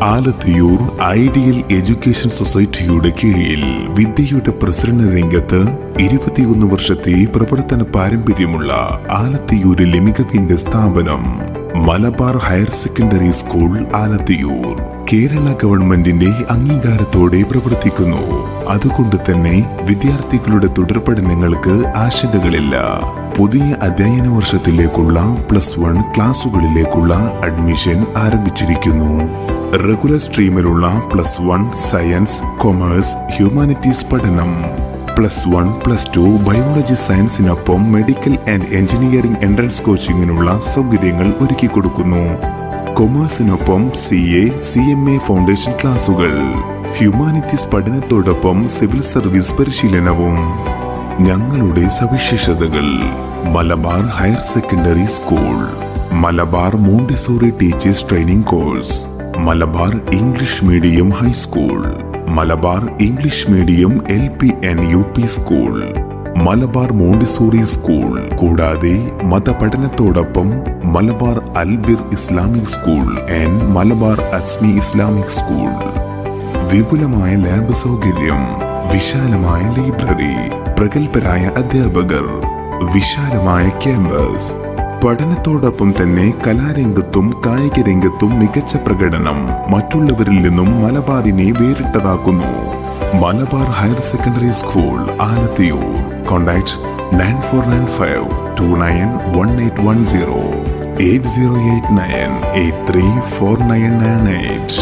Alathiyur ideal education സൊസൈറ്റിയുടെ കീഴിൽ വിദ്യയുടെ പ്രസരണ രംഗത്ത് 21 വർഷത്തെ പ്രവർത്തന പാരമ്പര്യമുള്ള ആലത്തിയൂരിലെ മികവിന്റെ സ്ഥാപനം Malabar higher secondary school Alathiyur Kerala ഗവൺമെന്റിന്റെ അംഗീകാരത്തോടെ പ്രവർത്തിക്കുന്നു. അതുകൊണ്ട് തന്നെ വിദ്യാർത്ഥികളുടെ തുടർ പഠനങ്ങൾക്ക് ആശങ്കകളില്ല. പുതിയ അധ്യയന വർഷത്തിലേക്കുള്ള +1 ക്ലാസുകളിലേക്കുള്ള അഡ്മിഷൻ ആരംഭിച്ചിരിക്കുന്നു. റെഗുലർ സ്ട്രീമിലുള്ള +1 സയൻസ്, കൊമേഴ്സ്, ഹ്യൂമാനിറ്റീസ് പഠനം, +1, +2 ബയോളജി സയൻസിനൊപ്പം മെഡിക്കൽ ആൻഡ് എഞ്ചിനീയറിംഗ് എൻട്രൻസ് കോച്ചിങ്ങിനുള്ള സൗകര്യങ്ങൾ ഒരുക്കി കൊടുക്കുന്നു. കൊമേഴ്സിനൊപ്പം CA, CMA ഫൗണ്ടേഷൻ ക്ലാസുകൾ, ഹ്യൂമാനിറ്റീസ് പഠനത്തോടൊപ്പം സിവിൽ സർവീസ് പരിശീലനവും. ഞങ്ങളുടെ സവിശേഷതകൾ: Malabar higher secondary school, Malabar Montessori teachers training course, Malabar English medium high school, Malabar English medium LP and UP school, Malabar Montessori school, കൂടാതെ മതപഠനത്തോടൊപ്പം Malabar Albir Islamic school and Malabar Asmi Islamic school. വിപുലമായ ലാബ് സൗകര്യം, വിശാലമായ ലൈബ്രറി, പ്രഗത്ഭരായ അധ്യാപകർ, വിശാലമായ ക്യാമ്പസ്. പഠനത്തോടൊപ്പം തന്നെ കലാരംഗത്തും കായിക രംഗത്തും മികച്ച പ്രകടനം മറ്റുള്ളവരിൽ നിന്നും മലബാറിനെ വേറിട്ടതാക്കുന്നു. Malabar higher secondary school Alathiyur. Contact 9495291810 8089834998.